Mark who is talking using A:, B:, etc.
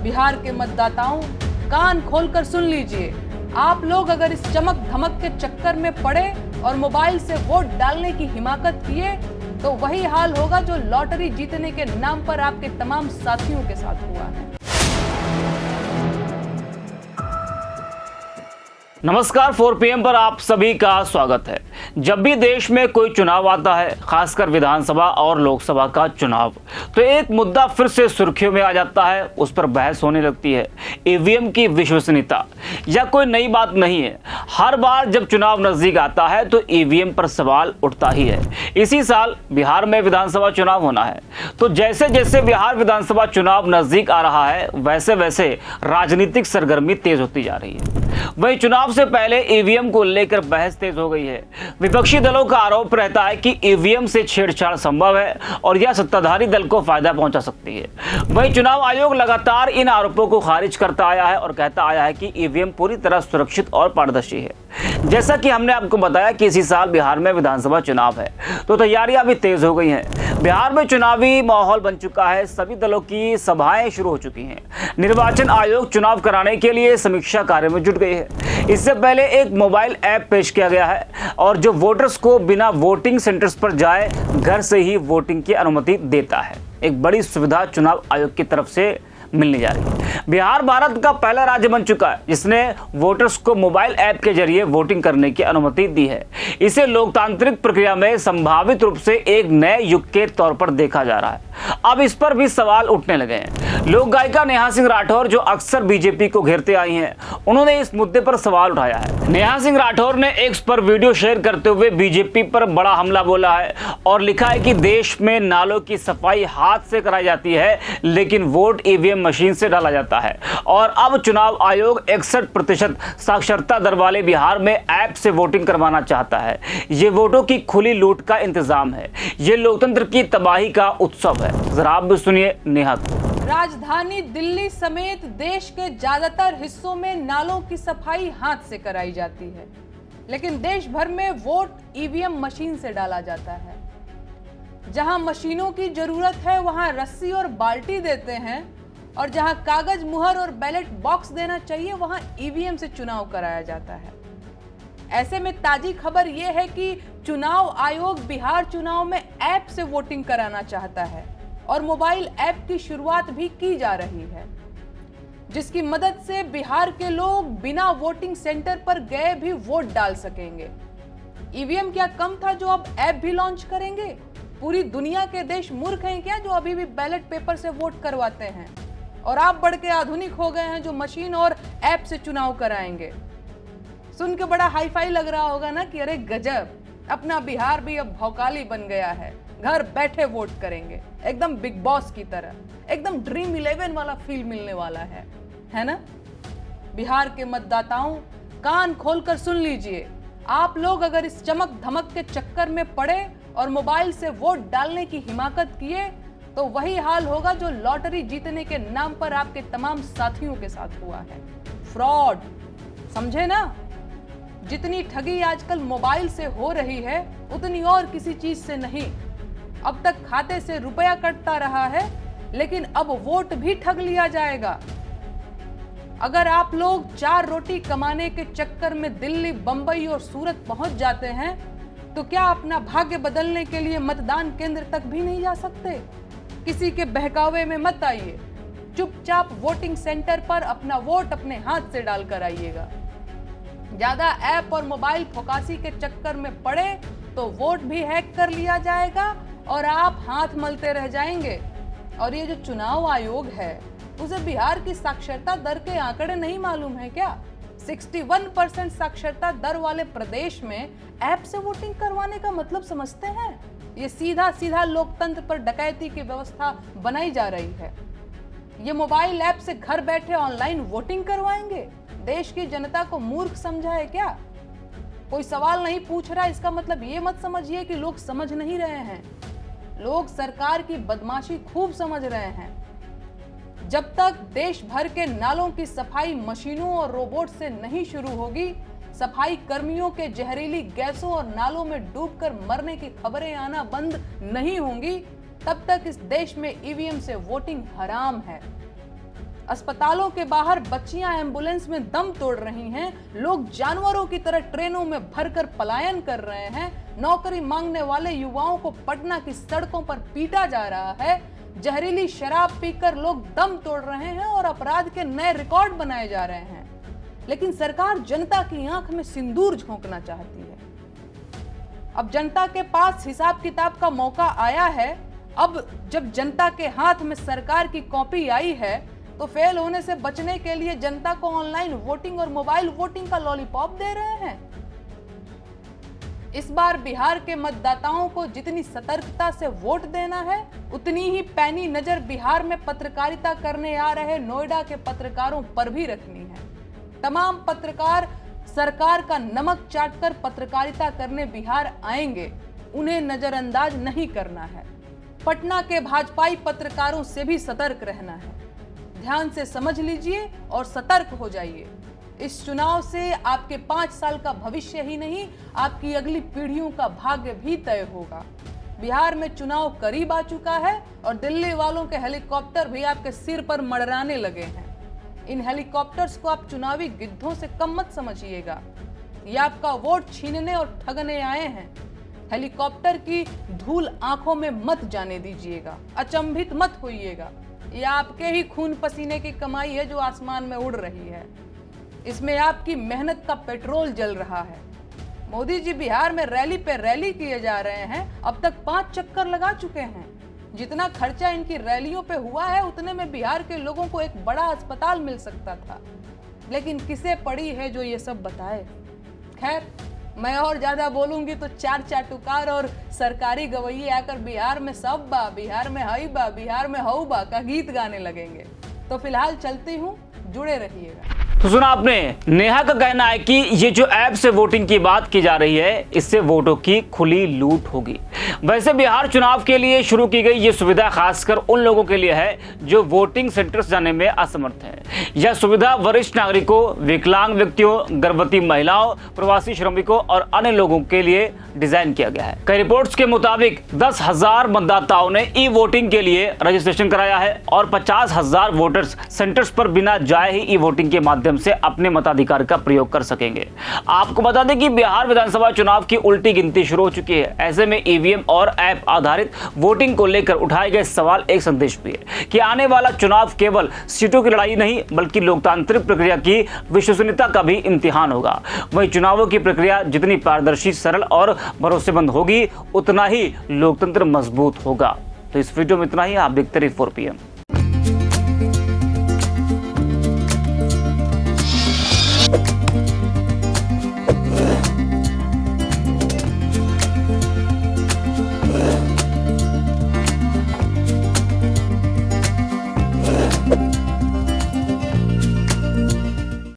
A: बिहार के मतदाताओं, कान खोलकर सुन लीजिए। आप लोग अगर इस चमक धमक के चक्कर में पड़े और मोबाइल से वोट डालने की हिमाकत किए तो वही हाल होगा जो लॉटरी जीतने के नाम पर आपके तमाम साथियों के साथ हुआ है।
B: नमस्कार, 4 PM पर आप सभी का स्वागत है। जब भी देश में कोई चुनाव आता है, खासकर विधानसभा और लोकसभा का चुनाव, तो एक मुद्दा फिर से सुर्खियों में आ जाता है, उस पर बहस होने लगती है। ईवीएम की विश्वसनीयता। यह कोई नई बात नहीं है। हर बार जब चुनाव नजदीक आता है तो ईवीएम पर सवाल उठता ही है। इसी साल बिहार में विधानसभा चुनाव होना है, तो जैसे जैसे बिहार विधानसभा चुनाव नजदीक आ रहा है, वैसे वैसे राजनीतिक सरगर्मी तेज होती जा रही है। वहीं चुनाव से पहले ईवीएम को लेकर बहस तेज हो गई है। विपक्षी दलों का आरोप रहता है कि ईवीएम से छेड़छाड़ संभव है और यह सत्ताधारी दल को फायदा पहुंचा सकती है। वहीं चुनाव आयोग लगातार इन आरोपों को खारिज करता आया है और कहता आया है कि ईवीएम पूरी तरह सुरक्षित और पारदर्शी है। जैसा कि हमने आपको बताया कि इसी साल बिहार में विधानसभा चुनाव है, तो तैयारियां भी तेज हो गई हैं। बिहार में चुनावी माहौल बन चुका है। सभी दलों की सभाएं शुरू हो चुकी हैं। निर्वाचन आयोग चुनाव कराने के लिए समीक्षा कार्य में जुट गई है। इससे पहले एक मोबाइल ऐप पेश किया गया है और जो वोटर्स को बिना वोटिंग सेंटर्स पर जाए घर से ही वोटिंग की अनुमति देता है। एक बड़ी सुविधा चुनाव आयोग की तरफ से मिलने जा रही है। बिहार भारत का पहला राज्य बन चुका है जिसने वोटर्स को मोबाइल ऐप के जरिए वोटिंग करने की अनुमति दी है। इसे लोकतांत्रिक प्रक्रिया में संभावित रूप से एक नए युग के तौर पर देखा जा रहा है। अब इस पर भी सवाल उठने लगे हैं। लोक गायिका नेहा सिंह राठौर, जो अक्सर बीजेपी को घेरते आई हैं, उन्होंने इस मुद्दे पर सवाल उठाया है। नेहा सिंह राठौर ने एक्स पर वीडियो शेयर करते हुए बीजेपी पर बड़ा हमला बोला है और लिखा है कि देश में नालों की सफाई हाथ से कराई जाती है, लेकिन वोट ईवीएम मशीन से डाला जाता है। और अब चुनाव आयोग 61% साक्षरता दर वाले बिहार में ऐप से वोटिंग करवाना चाहता है। ये वोटों की खुली लूट का इंतजाम है। ये लोकतंत्र की तबाही का उत्सव है। जरा आप भी सुनिए नेहा को।
A: राजधानी दिल्ली समेत देश के ज्यादातर हिस्सों में नालों की सफाई हाथ से कराई जाती है, लेकिन देश भर में वोट ईवीएम मशीन से डाला जाता है। जहां मशीनों की जरूरत है वहां रस्सी और बाल्टी देते हैं, और जहां कागज मुहर और बैलेट बॉक्स देना चाहिए वहां ईवीएम से चुनाव कराया जाता है। ऐसे में ताजी खबर यह है कि चुनाव आयोग बिहार चुनाव में ऐप से वोटिंग कराना चाहता है और मोबाइल ऐप की शुरुआत भी की जा रही है, जिसकी मदद से बिहार के लोग बिना वोटिंग सेंटर पर गए भी वोट डाल सकेंगे। ईवीएम क्या कम था जो अब ऐप भी लॉन्च करेंगे? पूरी दुनिया के देश मूर्ख हैं क्या जो अभी भी बैलेट पेपर से वोट करवाते हैं, और आप बढ़ के आधुनिक हो गए हैं जो मशीन और ऐप से चुनाव कराएंगे? सुन के बड़ा हाईफाई लग रहा होगा ना कि अरे गजब, अपना बिहार भी अब भौकाली बन गया है, घर बैठे वोट करेंगे, एकदम बिग बॉस की तरह, एकदम ड्रीम 11 वाला फील मिलने वाला है ना? बिहार के मतदाताओं, कान खोलकर सुन लीजिए। आप लोग अगर इस चमक धमक के चक्कर में पड़े और मोबाइल से वोट डालने की हिमाकत किए तो वही हाल होगा जो लॉटरी जीतने के नाम पर आपके तमाम साथियों के साथ हुआ है। फ्रॉड, समझे ना? जितनी ठगी आजकल मोबाइल से हो रही है उतनी और किसी चीज से नहीं। अब तक खाते से रुपया कटता रहा है, लेकिन अब वोट भी ठग लिया जाएगा। अगर आप लोग 4 रोटी कमाने के चक्कर में दिल्ली, बंबई और सूरत पहुंच जाते हैं तो क्या अपना भाग्य बदलने के लिए मतदान केंद्र तक भी नहीं जा सकते? किसी के बहकावे में मत आइए। चुपचाप वोटिंग सेंटर पर अपना वोट अपने हाथ से डालकर आइएगा। ज्यादा ऐप और मोबाइल फोकासी के चक्कर में पड़े तो वोट भी हैक कर लिया जाएगा और आप हाथ मलते रह जाएंगे। और ये जो चुनाव आयोग है उसे बिहार की साक्षरता दर के आंकड़े नहीं मालूम है क्या? 61% साक्षरता दर वाले प्रदेश में ऐप से वोटिंग करवाने का मतलब समझते हैं? ये सीधा सीधा लोकतंत्र पर डकैती की व्यवस्था बनाई जा रही है। ये मोबाइल ऐप से घर बैठे ऑनलाइन वोटिंग करवाएंगे? देश की जनता को मूर्ख समझा है क्या? कोई सवाल नहीं पूछ रहा, इसका मतलब ये मत समझिए कि लोग समझ नहीं रहे हैं। लोग सरकार की बदमाशी खूब समझ रहे हैं। जब तक देश भर के नालों की सफाई मशीनों और रोबोट से नहीं शुरू होगी, सफाई कर्मियों के जहरीली गैसों और नालों में डूबकर मरने की खबरें आना बंद नहीं होंगी, तब तक इस देश में ईवीएम से वोटिंग हराम है। अस्पतालों के बाहर बच्चियां एम्बुलेंस में दम तोड़ रही हैं, लोग जानवरों की तरह ट्रेनों में भरकर पलायन कर रहे हैं, नौकरी मांगने वाले युवाओं को पटना की सड़कों पर पीटा जा रहा है, जहरीली शराब पीकर लोग दम तोड़ रहे हैं और अपराध के नए रिकॉर्ड बनाए जा रहे हैं। लेकिन सरकार जनता की आंख में सिंदूर झोंकना चाहती है। अब जनता के पास हिसाब किताब का मौका आया है। अब जब जनता के हाथ में सरकार की कॉपी आई है तो फेल होने से बचने के लिए जनता को ऑनलाइन वोटिंग और मोबाइल वोटिंग का लॉलीपॉप दे रहे हैं। इस बार बिहार के मतदाताओं को जितनी सतर्कता से वोट देना है, उतनी ही पैनी नजर बिहार में पत्रकारिता करने आ रहे नोएडा के पत्रकारों पर भी रखनी है। तमाम पत्रकार सरकार का नमक चाटकर पत्रकारिता करने बिहार आएंगे, उन्हें नजरअंदाज नहीं करना है। पटना के भाजपाई पत्रकारों से भी सतर्क रहना है। ध्यान से समझ लीजिए और सतर्क हो जाइए। इस चुनाव से आपके 5 साल का भविष्य ही नहीं, आपकी अगली पीढ़ियों का भाग्य भी तय होगा। बिहार में चुनाव करीब आ चुका है और दिल्ली वालों के हेलीकॉप्टर भी आपके सिर पर मंडराने लगे हैं। इन हेलीकॉप्टर्स को आप चुनावी गिद्धों से कम मत समझिएगा। ये आपका वोट छीनने और ठगने आए हैं। हेलीकॉप्टर की धूल आंखों में मत जाने दीजिएगा, अचंभित मत होइएगा। ये आपके ही खून पसीने की कमाई है जो आसमान में उड़ रही है। इसमें आपकी मेहनत का पेट्रोल जल रहा है। मोदी जी बिहार में रैली पे रैली किए जा रहे हैं। अब तक 5 चक्कर लगा चुके हैं। जितना खर्चा इनकी रैलियों पे हुआ है, उतने में बिहार के लोगों को एक बड़ा अस्पताल मिल सकता था। लेकिन किसे पड़ी है जो ये सब बताए। खैर, मैं और ज्यादा बोलूंगी तो 4 चाटुकार और सरकारी गवैये आकर बिहार में सब बा, बिहार में हई बा, बिहार में हऊ बा का गीत गाने लगेंगे। तो फिलहाल चलती हूँ, जुड़े रहिएगा।
B: तो सुना आपने, नेहा का कहना है कि ये जो ऐप से वोटिंग की बात की जा रही है, इससे वोटों की खुली लूट होगी। वैसे बिहार चुनाव के लिए शुरू की गई ये सुविधा खासकर उन लोगों के लिए है जो वोटिंग सेंटर्स जाने में असमर्थ हैं। यह सुविधा वरिष्ठ नागरिकों, विकलांग व्यक्तियों, गर्भवती महिलाओं, प्रवासी श्रमिकों और अन्य लोगों के लिए डिजाइन किया गया है। कई रिपोर्ट्स के मुताबिक 10,000 मतदाताओं ने ई वोटिंग के लिए रजिस्ट्रेशन कराया है और 50,000 वोटर्स सेंटर्स पर बिना जाए ही ई वोटिंग के माध्यम से अपने मताधिकार का प्रयोग कर सकेंगे। आपको बता दें कि बिहार विधानसभा चुनाव की उल्टी गिनती शुरू हो चुकी है। ऐसे में ईवीएम और ऐप आधारित वोटिंग को लेकर उठाए गए सवाल एक संदेश भी है कि आने वाला चुनाव केवल सीटों की लड़ाई नहीं बल्कि लोकतांत्रिक प्रक्रिया की विश्वसनीयता का भी इम्तिहान होगा। वहीं चुनावों की प्रक्रिया जितनी पारदर्शी, सरल और भरोसेमंद होगी, उतना ही लोकतंत्र मजबूत होगा। तो इस वीडियो में इतना ही। आप देखते रहिए 4PM।